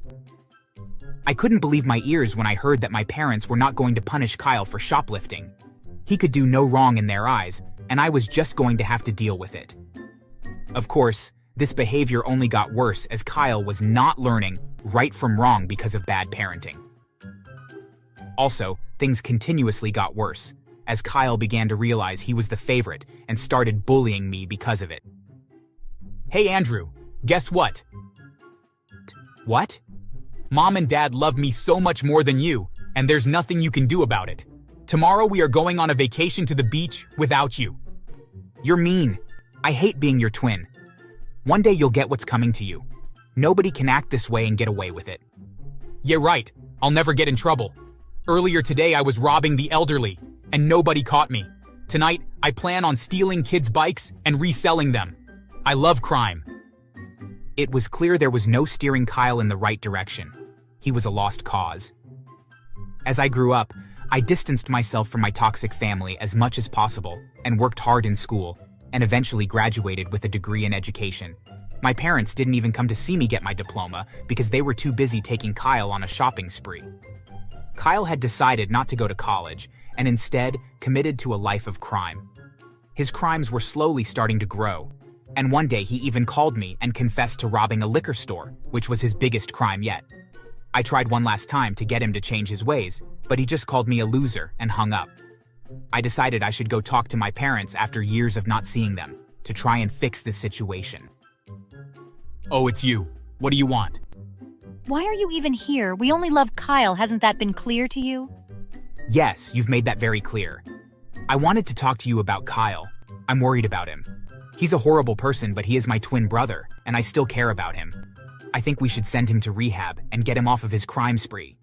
I couldn't believe my ears when I heard that my parents were not going to punish Kyle for shoplifting. He could do no wrong in their eyes, and I was just going to have to deal with it. Of course, this behavior only got worse as Kyle was not learning right from wrong because of bad parenting. Also, things continuously got worse, as Kyle began to realize he was the favorite and started bullying me because of it. Hey Andrew, guess what? What? Mom and Dad love me so much more than you, and there's nothing you can do about it. Tomorrow we are going on a vacation to the beach without you. You're mean. I hate being your twin. One day you'll get what's coming to you. Nobody can act this way and get away with it. Yeah, right. I'll never get in trouble. Earlier today I was robbing the elderly, and nobody caught me. Tonight, I plan on stealing kids' bikes and reselling them. I love crime. It was clear there was no steering Kyle in the right direction. He was a lost cause. As I grew up, I distanced myself from my toxic family as much as possible and worked hard in school, and eventually graduated with a degree in education. My parents didn't even come to see me get my diploma because they were too busy taking Kyle on a shopping spree. Kyle had decided not to go to college and instead committed to a life of crime. His crimes were slowly starting to grow, and one day he even called me and confessed to robbing a liquor store, which was his biggest crime yet. I tried one last time to get him to change his ways, but he just called me a loser and hung up. I decided I should go talk to my parents after years of not seeing them, to try and fix this situation. Oh, it's you. What do you want? Why are you even here? We only love Kyle. Hasn't that been clear to you? Yes, you've made that very clear. I wanted to talk to you about Kyle. I'm worried about him. He's a horrible person, but he is my twin brother, and I still care about him. I think we should send him to rehab and get him off of his crime spree.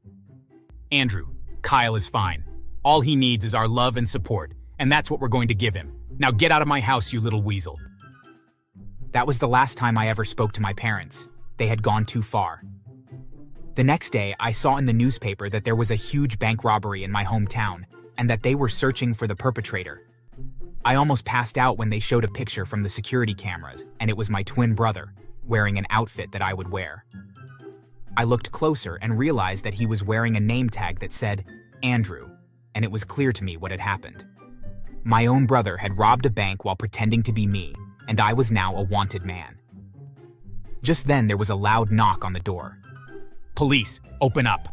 Andrew, Kyle is fine. All he needs is our love and support, and that's what we're going to give him. Now get out of my house, you little weasel. That was the last time I ever spoke to my parents. They had gone too far. The next day, I saw in the newspaper that there was a huge bank robbery in my hometown, and that they were searching for the perpetrator. I almost passed out when they showed a picture from the security cameras, and it was my twin brother, wearing an outfit that I would wear. I looked closer and realized that he was wearing a name tag that said, Andrew, and it was clear to me what had happened. My own brother had robbed a bank while pretending to be me, and I was now a wanted man. Just then, there was a loud knock on the door. Police, open up.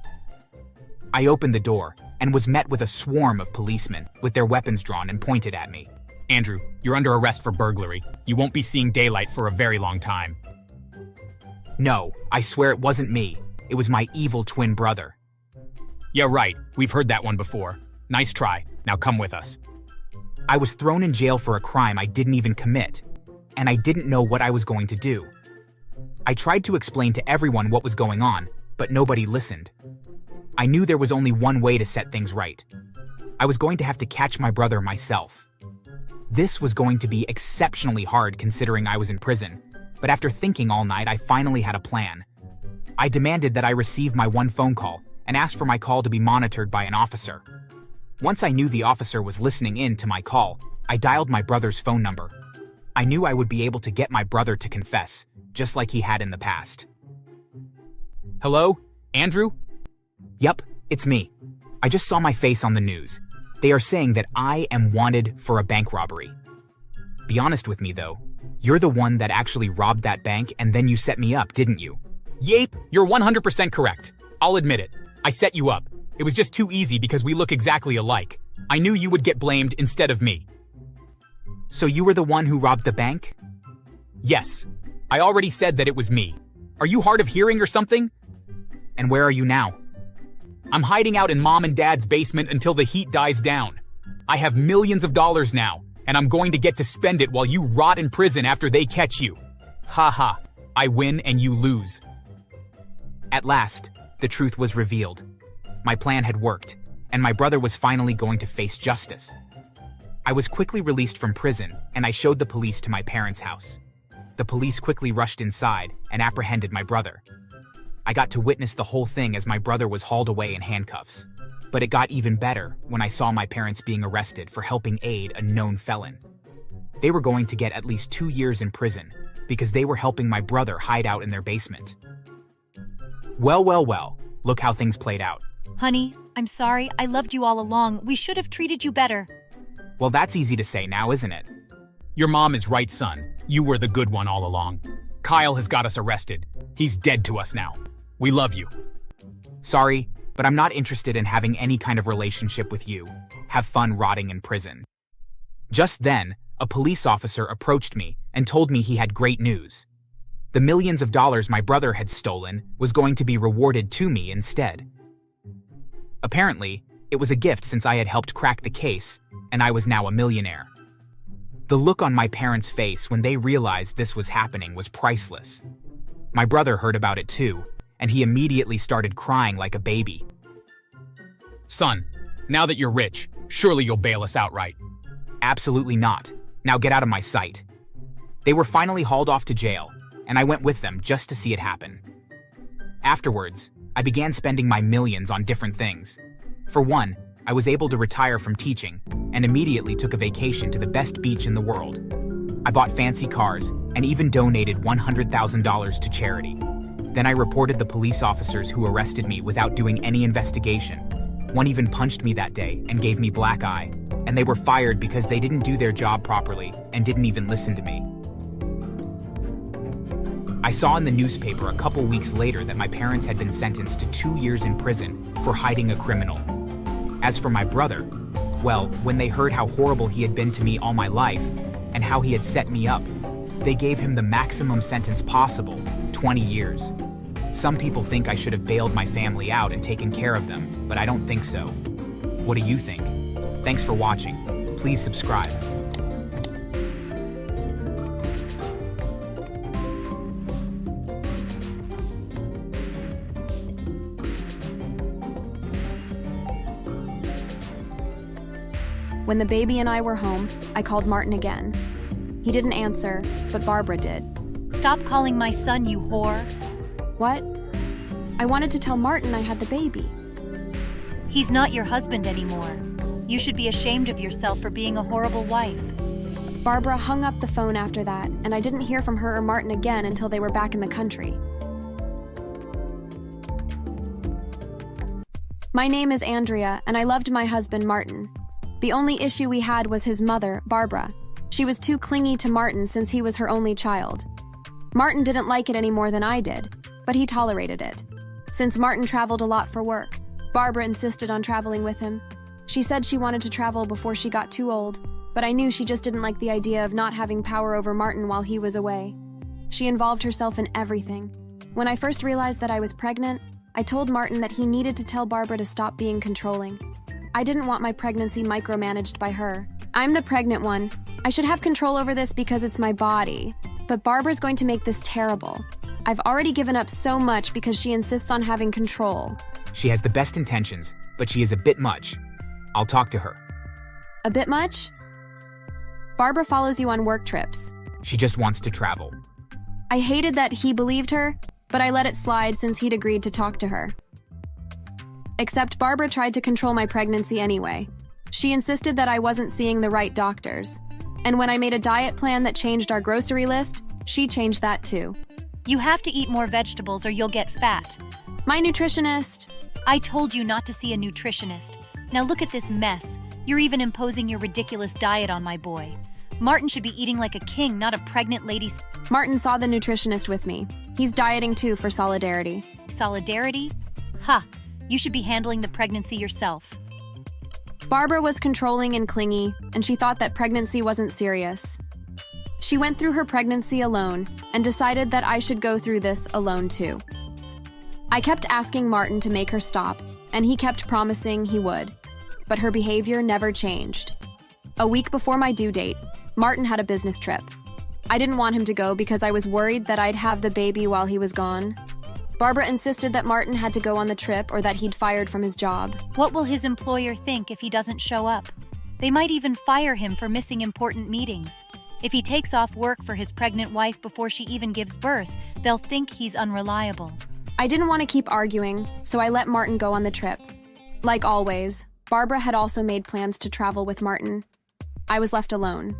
I opened the door and was met with a swarm of policemen with their weapons drawn and pointed at me. Andrew, you're under arrest for burglary. You won't be seeing daylight for a very long time. No, I swear it wasn't me. It was my evil twin brother. Yeah, right. We've heard that one before. Nice try. Now come with us. I was thrown in jail for a crime I didn't even commit, and I didn't know what I was going to do. I tried to explain to everyone what was going on, but nobody listened. I knew there was only one way to set things right. I was going to have to catch my brother myself. This was going to be exceptionally hard considering I was in prison, but after thinking all night, I finally had a plan. I demanded that I receive my one phone call and asked for my call to be monitored by an officer. Once I knew the officer was listening in to my call, I dialed my brother's phone number. I knew I would be able to get my brother to confess, just like he had in the past. Hello? Andrew? Yup, it's me. I just saw my face on the news. They are saying that I am wanted for a bank robbery. Be honest with me, though. You're the one that actually robbed that bank and then you set me up, didn't you? Yep, you're 100% correct. I'll admit it. I set you up. It was just too easy because we look exactly alike. I knew you would get blamed instead of me. So you were the one who robbed the bank? Yes. I already said that it was me. Are you hard of hearing or something? And where are you now? I'm hiding out in Mom and Dad's basement until the heat dies down. I have millions of dollars now, and I'm going to get to spend it while you rot in prison after they catch you. Ha. I win and you lose. At last, the truth was revealed. My plan had worked, and my brother was finally going to face justice. I was quickly released from prison, and I showed the police to my parents' house. The police quickly rushed inside and apprehended my brother. I got to witness the whole thing as my brother was hauled away in handcuffs. But it got even better when I saw my parents being arrested for helping aid a known felon. They were going to get at least 2 years in prison because they were helping my brother hide out in their basement. Well, look how things played out. Honey, I'm sorry. I loved you all along. We should have treated you better. Well, that's easy to say now, isn't it? Your mom is right, son. You were the good one all along. Kyle has got us arrested. He's dead to us now. We love you. Sorry, but I'm not interested in having any kind of relationship with you. Have fun rotting in prison. Just then, a police officer approached me and told me he had great news. The millions of dollars my brother had stolen was going to be rewarded to me instead. Apparently, it was a gift since I had helped crack the case, and I was now a millionaire. The look on my parents' face when they realized this was happening was priceless. My brother heard about it too, and he immediately started crying like a baby. Son, now that you're rich, surely you'll bail us out, right? Absolutely not. Now get out of my sight. They were finally hauled off to jail, and I went with them just to see it happen. Afterwards, I began spending my millions on different things. For one, I was able to retire from teaching and immediately took a vacation to the best beach in the world. I bought fancy cars and even donated $100,000 to charity. Then I reported the police officers who arrested me without doing any investigation. One even punched me that day and gave me black eye, and they were fired because they didn't do their job properly and didn't even listen to me. I saw in the newspaper a couple weeks later that my parents had been sentenced to 2 years in prison for hiding a criminal. As for my brother, well, when they heard how horrible he had been to me all my life and how he had set me up, they gave him the maximum sentence possible, 20 years. Some people think I should have bailed my family out and taken care of them, but I don't think so. What do you think? Thanks for watching. Please subscribe. When the baby and I were home, I called Martin again. He didn't answer, but Barbara did. Stop calling my son, you whore. What? I wanted to tell Martin I had the baby. He's not your husband anymore. You should be ashamed of yourself for being a horrible wife. Barbara hung up the phone after that, and I didn't hear from her or Martin again until they were back in the country. My name is Andrea, and I loved my husband, Martin. The only issue we had was his mother, Barbara. She was too clingy to Martin since he was her only child. Martin didn't like it any more than I did, but he tolerated it. Since Martin traveled a lot for work, Barbara insisted on traveling with him. She said she wanted to travel before she got too old, but I knew she just didn't like the idea of not having power over Martin while he was away. She involved herself in everything. When I first realized that I was pregnant, I told Martin that he needed to tell Barbara to stop being controlling. I didn't want my pregnancy micromanaged by her. I'm the pregnant one. I should have control over this because it's my body. But Barbara's going to make this terrible. I've already given up so much because she insists on having control. She has the best intentions, but she is a bit much. I'll talk to her. A bit much? Barbara follows you on work trips. She just wants to travel. I hated that he believed her, but I let it slide since he'd agreed to talk to her. Except Barbara tried to control my pregnancy anyway. She insisted that I wasn't seeing the right doctors. And when I made a diet plan that changed our grocery list, she changed that too. You have to eat more vegetables or you'll get fat. My nutritionist... I told you not to see a nutritionist. Now look at this mess. You're even imposing your ridiculous diet on my boy. Martin should be eating like a king, not a pregnant lady. Martin saw the nutritionist with me. He's dieting too for solidarity. Solidarity? Ha! You should be handling the pregnancy yourself. Barbara was controlling and clingy, and she thought that pregnancy wasn't serious. She went through her pregnancy alone and decided that I should go through this alone too. I kept asking Martin to make her stop, and he kept promising he would. But her behavior never changed. A week before my due date, Martin had a business trip. I didn't want him to go because I was worried that I'd have the baby while he was gone. Barbara insisted that Martin had to go on the trip or that he'd fired from his job. What will his employer think if he doesn't show up? They might even fire him for missing important meetings. If he takes off work for his pregnant wife before she even gives birth, they'll think he's unreliable. I didn't want to keep arguing, so I let Martin go on the trip. Like always, Barbara had also made plans to travel with Martin. I was left alone.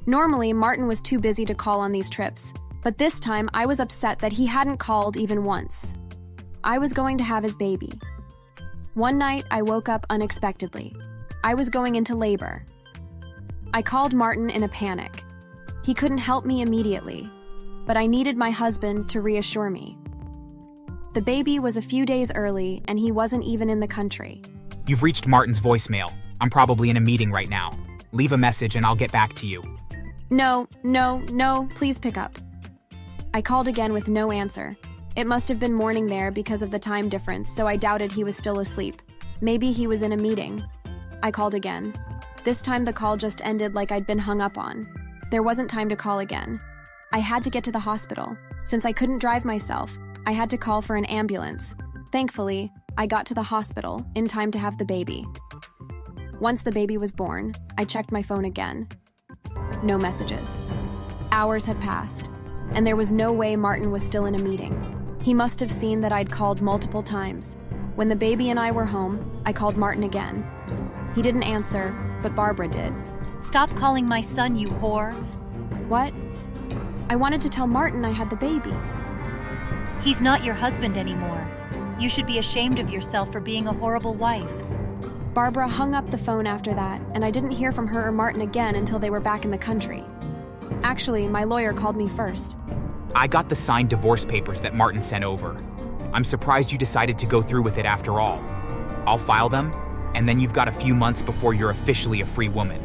Normally, Martin was too busy to call on these trips, but this time I was upset that he hadn't called even once. I was going to have his baby. One night, I woke up unexpectedly. I was going into labor. I called Martin in a panic. He couldn't help me immediately, but I needed my husband to reassure me. The baby was a few days early, and he wasn't even in the country. You've reached Martin's voicemail. I'm probably in a meeting right now. Leave a message and I'll get back to you. No, please pick up. I called again with no answer. It must have been morning there because of the time difference, so I doubted he was still asleep. Maybe he was in a meeting. I called again. This time the call just ended like I'd been hung up on. There wasn't time to call again. I had to get to the hospital. Since I couldn't drive myself, I had to call for an ambulance. Thankfully, I got to the hospital in time to have the baby. Once the baby was born, I checked my phone again. No messages. Hours had passed, and there was no way Martin was still in a meeting. He must have seen that I'd called multiple times. When the baby and I were home, I called Martin again. He didn't answer, but Barbara did. Stop calling my son, you whore. What? I wanted to tell Martin I had the baby. He's not your husband anymore. You should be ashamed of yourself for being a horrible wife. Barbara hung up the phone after that, and I didn't hear from her or Martin again until they were back in the country. Actually, my lawyer called me first. I got the signed divorce papers that Martin sent over. I'm surprised you decided to go through with it after all. I'll file them, and then you've got a few months before you're officially a free woman.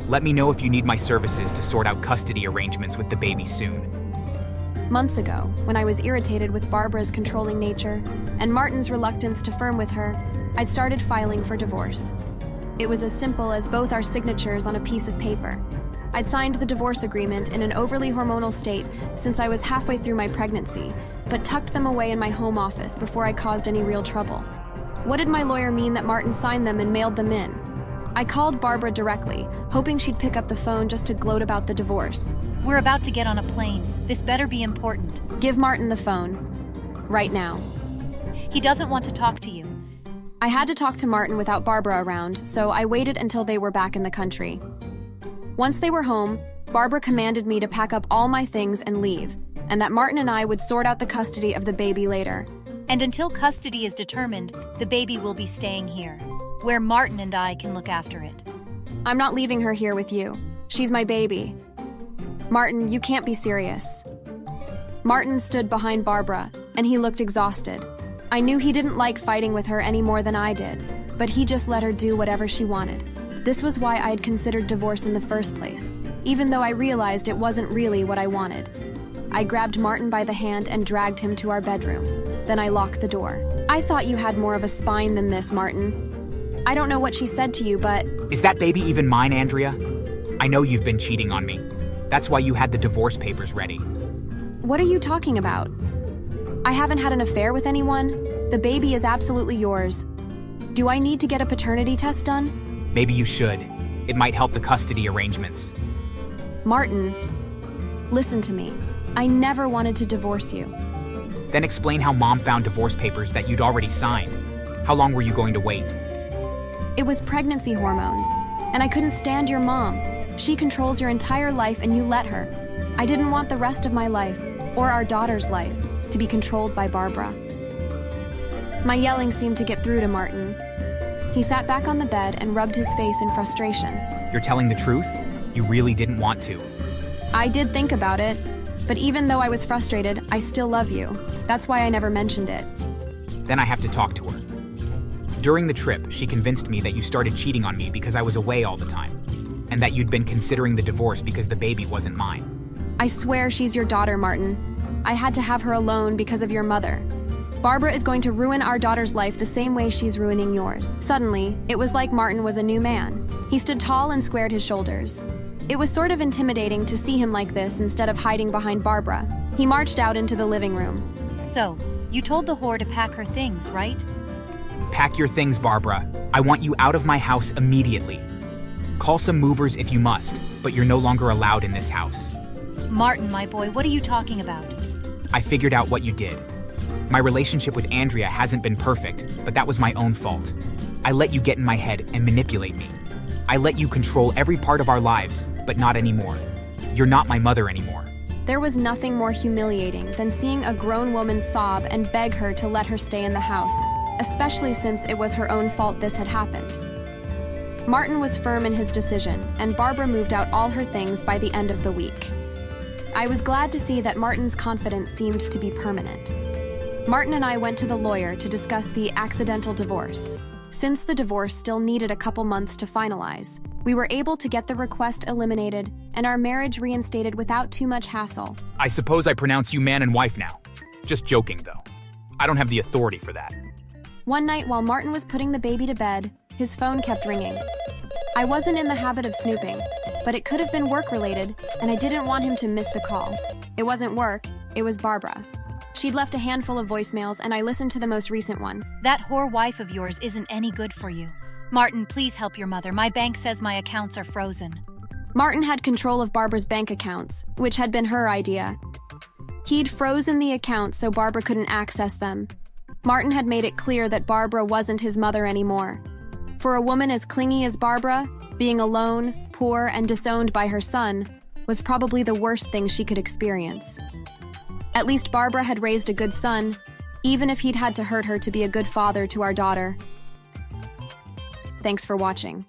Let me know if you need my services to sort out custody arrangements with the baby soon. Months ago, when I was irritated with Barbara's controlling nature and Martin's reluctance to firm with her, I'd started filing for divorce. It was as simple as both our signatures on a piece of paper. I'd signed the divorce agreement in an overly hormonal state since I was halfway through my pregnancy, but tucked them away in my home office before I caused any real trouble. What did my lawyer mean that Martin signed them and mailed them in? I called Barbara directly, hoping she'd pick up the phone just to gloat about the divorce. We're about to get on a plane. This better be important. Give Martin the phone. Right now. He doesn't want to talk to you. I had to talk to Martin without Barbara around, so I waited until they were back in the country. Once they were home, Barbara commanded me to pack up all my things and leave, and that Martin and I would sort out the custody of the baby later. And until custody is determined, the baby will be staying here, where Martin and I can look after it. I'm not leaving her here with you. She's my baby. Martin, you can't be serious. Martin stood behind Barbara, and he looked exhausted. I knew he didn't like fighting with her any more than I did, but he just let her do whatever she wanted. This was why I had considered divorce in the first place, even though I realized it wasn't really what I wanted. I grabbed Martin by the hand and dragged him to our bedroom. Then I locked the door. I thought you had more of a spine than this, Martin. I don't know what she said to you, but... Is that baby even mine, Andrea? I know you've been cheating on me. That's why you had the divorce papers ready. What are you talking about? I haven't had an affair with anyone. The baby is absolutely yours. Do I need to get a paternity test done? Maybe you should. It might help the custody arrangements. Martin, listen to me. I never wanted to divorce you. Then explain how Mom found divorce papers that you'd already signed. How long were you going to wait? It was pregnancy hormones, and I couldn't stand your mom. She controls your entire life and you let her. I didn't want the rest of my life, or our daughter's life, to be controlled by Barbara. My yelling seemed to get through to Martin. He sat back on the bed and rubbed his face in frustration. You're telling the truth? You really didn't want to. I did think about it, but even though I was frustrated, I still love you. That's why I never mentioned it. Then I have to talk to her. During the trip, she convinced me that you started cheating on me because I was away all the time, and that you'd been considering the divorce because the baby wasn't mine. I swear she's your daughter, Martin. I had to have her alone because of your mother. Barbara is going to ruin our daughter's life the same way she's ruining yours. Suddenly, it was like Martin was a new man. He stood tall and squared his shoulders. It was sort of intimidating to see him like this instead of hiding behind Barbara. He marched out into the living room. So, you told the whore to pack her things, right? Pack your things, Barbara. I want you out of my house immediately. Call some movers if you must, but you're no longer allowed in this house. Martin, my boy, what are you talking about? I figured out what you did. My relationship with Andrea hasn't been perfect, but that was my own fault. I let you get in my head and manipulate me. I let you control every part of our lives, but not anymore. You're not my mother anymore. There was nothing more humiliating than seeing a grown woman sob and beg her to let her stay in the house, especially since it was her own fault this had happened. Martin was firm in his decision, and Barbara moved out all her things by the end of the week. I was glad to see that Martin's confidence seemed to be permanent. Martin and I went to the lawyer to discuss the accidental divorce. Since the divorce still needed a couple months to finalize, we were able to get the request eliminated and our marriage reinstated without too much hassle. I suppose I pronounce you man and wife now. Just joking, though. I don't have the authority for that. One night while Martin was putting the baby to bed, his phone kept ringing. I wasn't in the habit of snooping, but it could have been work-related, and I didn't want him to miss the call. It wasn't work, it was Barbara. She'd left a handful of voicemails, and I listened to the most recent one. That whore wife of yours isn't any good for you. Martin, please help your mother. My bank says my accounts are frozen. Martin had control of Barbara's bank accounts, which had been her idea. He'd frozen the accounts so Barbara couldn't access them. Martin had made it clear that Barbara wasn't his mother anymore. For a woman as clingy as Barbara, being alone, poor, and disowned by her son was probably the worst thing she could experience. At least Barbara had raised a good son, even if he'd had to hurt her to be a good father to our daughter. Thanks for watching.